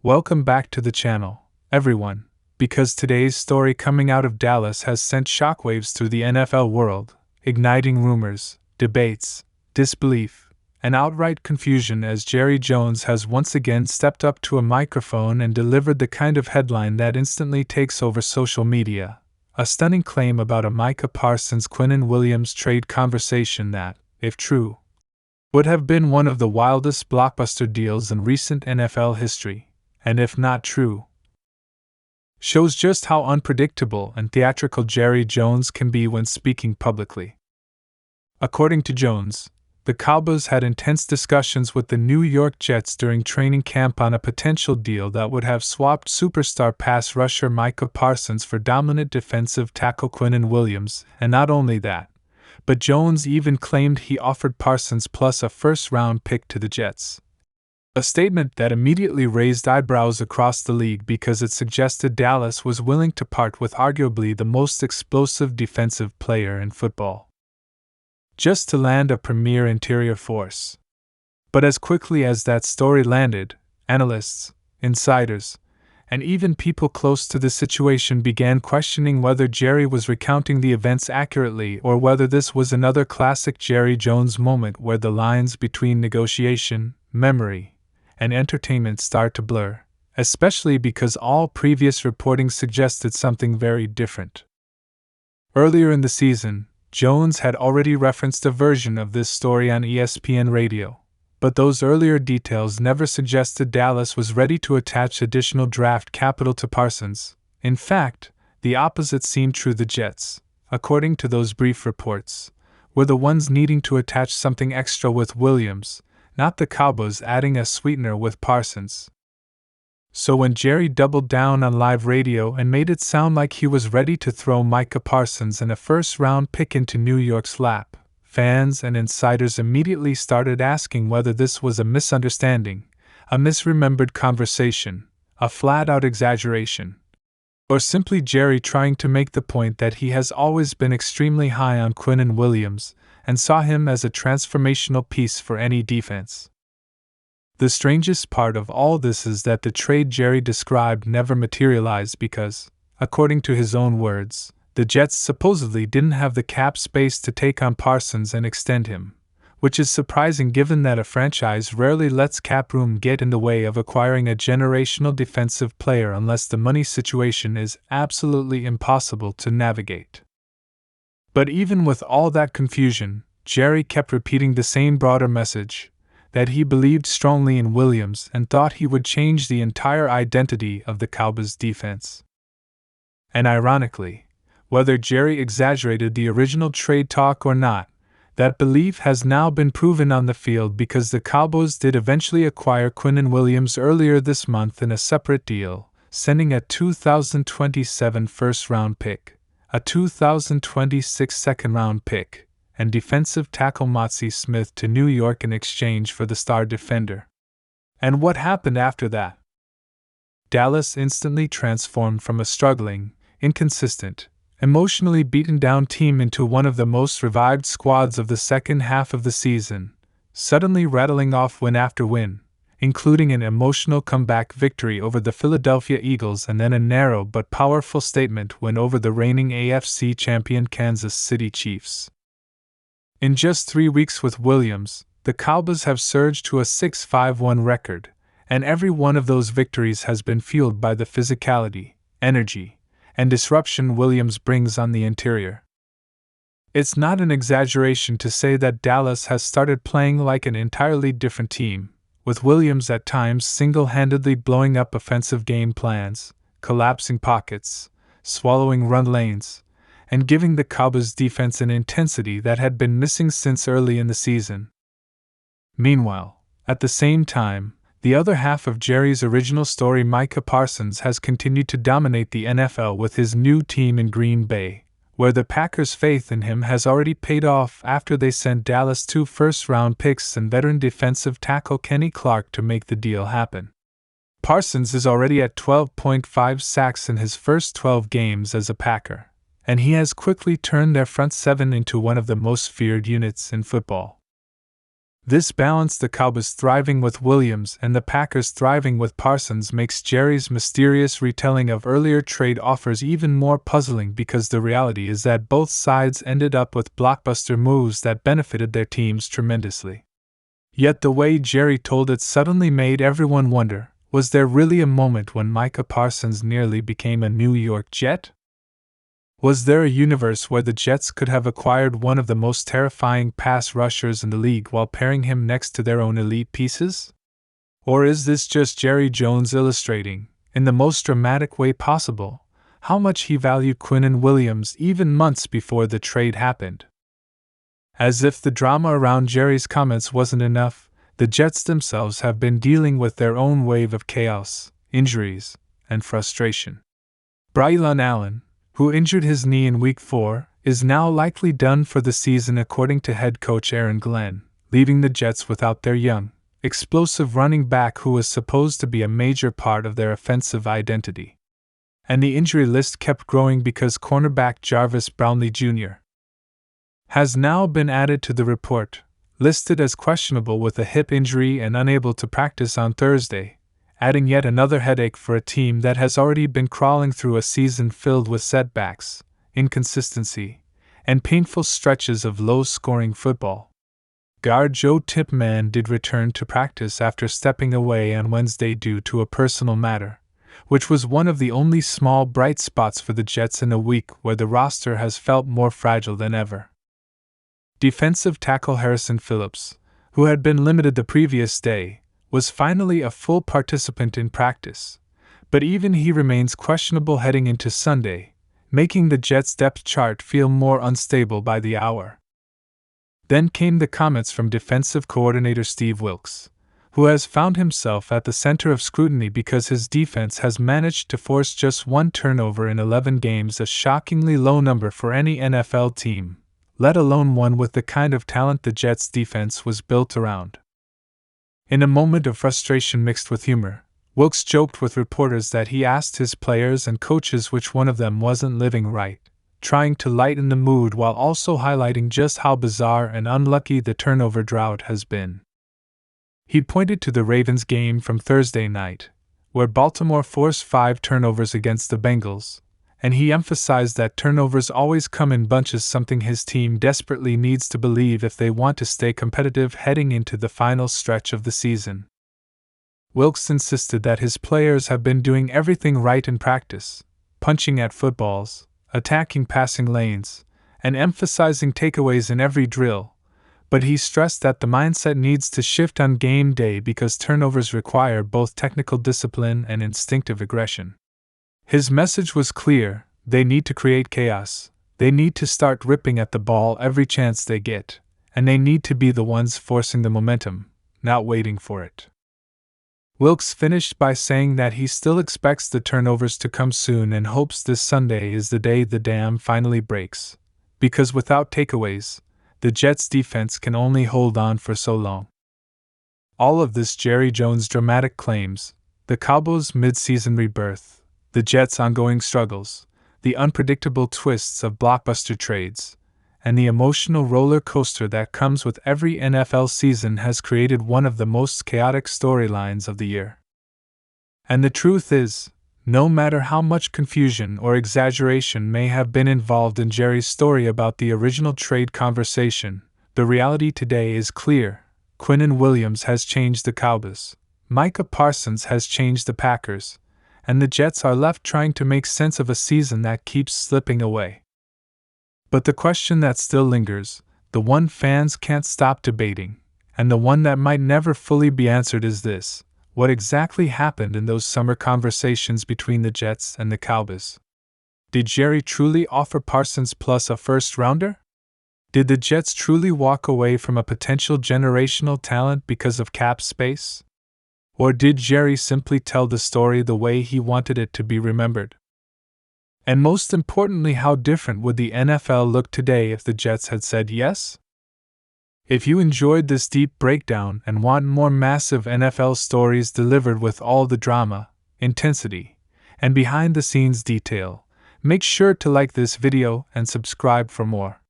Welcome back to the channel, everyone, because today's story coming out of Dallas has sent shockwaves through the NFL world, igniting rumors, debates, disbelief, and outright confusion as Jerry Jones has once again stepped up to a microphone and delivered the kind of headline that instantly takes over social media. A stunning claim about a Micah Parsons Quinnen Williams trade conversation that, if true, would have been one of the wildest blockbuster deals in recent NFL history, and if not true, shows just how unpredictable and theatrical Jerry Jones can be when speaking publicly. According to Jones, the Cowboys had intense discussions with the New York Jets during training camp on a potential deal that would have swapped superstar pass rusher Micah Parsons for dominant defensive tackle Quinnen Williams, and not only that, but Jones even claimed he offered Parsons plus a first-round pick to the Jets. A statement that immediately raised eyebrows across the league because it suggested Dallas was willing to part with arguably the most explosive defensive player in football, just to land a premier interior force. But as quickly as that story landed, analysts, insiders, and even people close to the situation began questioning whether Jerry was recounting the events accurately or whether this was another classic Jerry Jones moment where the lines between negotiation, memory, and entertainment start to blur, especially because all previous reporting suggested something very different. Earlier in the season, Jones had already referenced a version of this story on ESPN radio, but those earlier details never suggested Dallas was ready to attach additional draft capital to Parsons. In fact, the opposite seemed true. The Jets, according to those brief reports, were the ones needing to attach something extra with Williams, not the Cowboys adding a sweetener with Parsons. So when Jerry doubled down on live radio and made it sound like he was ready to throw Micah Parsons and a first-round pick into New York's lap, fans and insiders immediately started asking whether this was a misunderstanding, a misremembered conversation, a flat-out exaggeration, or simply Jerry trying to make the point that he has always been extremely high on Quinnen Williams and saw him as a transformational piece for any defense. The strangest part of all this is that the trade Jerry described never materialized because, according to his own words, the Jets supposedly didn't have the cap space to take on Parsons and extend him, which is surprising given that a franchise rarely lets cap room get in the way of acquiring a generational defensive player unless the money situation is absolutely impossible to navigate. But even with all that confusion, Jerry kept repeating the same broader message, that he believed strongly in Williams and thought he would change the entire identity of the Cowboys' defense. And ironically, whether Jerry exaggerated the original trade talk or not, that belief has now been proven on the field because the Cowboys did eventually acquire Quinnen Williams earlier this month in a separate deal, sending a 2027 first-round pick, a 2026 second-round pick, and defensive tackle Motzi Smith to New York in exchange for the star defender. And what happened after that? Dallas instantly transformed from a struggling, inconsistent, emotionally beaten down team into one of the most revived squads of the second half of the season, suddenly rattling off win after win, including an emotional comeback victory over the Philadelphia Eagles and then a narrow but powerful statement win over the reigning AFC champion Kansas City Chiefs. In just 3 weeks with Williams, the Cowboys have surged to a 6-5-1 record, and every one of those victories has been fueled by the physicality, energy, and disruption Williams brings on the interior. It's not an exaggeration to say that Dallas has started playing like an entirely different team, with Williams at times single-handedly blowing up offensive game plans, collapsing pockets, swallowing run lanes, and giving the Cowboys' defense an intensity that had been missing since early in the season. Meanwhile, at the same time, the other half of Jerry's original story, Micah Parsons, has continued to dominate the NFL with his new team in Green Bay, where the Packers' faith in him has already paid off after they sent Dallas 2 first-round picks and veteran defensive tackle Kenny Clark to make the deal happen. Parsons is already at 12.5 sacks in his first 12 games as a Packer, and he has quickly turned their front seven into one of the most feared units in football. This balance, the Cowboys thriving with Williams and the Packers thriving with Parsons, makes Jerry's mysterious retelling of earlier trade offers even more puzzling, because the reality is that both sides ended up with blockbuster moves that benefited their teams tremendously. Yet the way Jerry told it suddenly made everyone wonder, was there really a moment when Micah Parsons nearly became a New York Jet? Was there a universe where the Jets could have acquired one of the most terrifying pass rushers in the league while pairing him next to their own elite pieces? Or is this just Jerry Jones illustrating, in the most dramatic way possible, how much he valued Quinnen Williams even months before the trade happened? As if the drama around Jerry's comments wasn't enough, the Jets themselves have been dealing with their own wave of chaos, injuries, and frustration. Braylon Allen, who injured his knee in Week 4, is now likely done for the season according to head coach Aaron Glenn, leaving the Jets without their young, explosive running back who was supposed to be a major part of their offensive identity. And the injury list kept growing because cornerback Jarvis Brownlee Jr. has now been added to the report, listed as questionable with a hip injury and unable to practice on Thursday, adding yet another headache for a team that has already been crawling through a season filled with setbacks, inconsistency, and painful stretches of low-scoring football. Guard Joe Tipman did return to practice after stepping away on Wednesday due to a personal matter, which was one of the only small bright spots for the Jets in a week where the roster has felt more fragile than ever. Defensive tackle Harrison Phillips, who had been limited the previous day, was finally a full participant in practice, but even he remains questionable heading into Sunday, making the Jets' depth chart feel more unstable by the hour. Then came the comments from defensive coordinator Steve Wilks, who has found himself at the center of scrutiny because his defense has managed to force just one turnover in 11 games, a shockingly low number for any NFL team, let alone one with the kind of talent the Jets' defense was built around. In a moment of frustration mixed with humor, Wilks joked with reporters that he asked his players and coaches which one of them wasn't living right, trying to lighten the mood while also highlighting just how bizarre and unlucky the turnover drought has been. He pointed to the Ravens game from Thursday night, where Baltimore forced 5 turnovers against the Bengals, and he emphasized that turnovers always come in bunches, something his team desperately needs to believe if they want to stay competitive heading into the final stretch of the season. Wilks insisted that his players have been doing everything right in practice, punching at footballs, attacking passing lanes, and emphasizing takeaways in every drill, but he stressed that the mindset needs to shift on game day because turnovers require both technical discipline and instinctive aggression. His message was clear: they need to create chaos, they need to start ripping at the ball every chance they get, and they need to be the ones forcing the momentum, not waiting for it. Wilks finished by saying that he still expects the turnovers to come soon and hopes this Sunday is the day the dam finally breaks, because without takeaways, the Jets' defense can only hold on for so long. All of this, Jerry Jones' dramatic claims, the Cowboys' mid-season rebirth, the Jets' ongoing struggles, the unpredictable twists of blockbuster trades, and the emotional roller coaster that comes with every NFL season has created one of the most chaotic storylines of the year. And the truth is, no matter how much confusion or exaggeration may have been involved in Jerry's story about the original trade conversation, the reality today is clear. Quinnen Williams has changed the Cowboys, Micah Parsons has changed the Packers, and the Jets are left trying to make sense of a season that keeps slipping away. But the question that still lingers, the one fans can't stop debating, and the one that might never fully be answered is this: what exactly happened in those summer conversations between the Jets and the Cowboys? Did Jerry truly offer Parsons plus a first-rounder? Did the Jets truly walk away from a potential generational talent because of cap space? Or did Jerry simply tell the story the way he wanted it to be remembered? And most importantly, how different would the NFL look today if the Jets had said yes? If you enjoyed this deep breakdown and want more massive NFL stories delivered with all the drama, intensity, and behind-the-scenes detail, make sure to like this video and subscribe for more.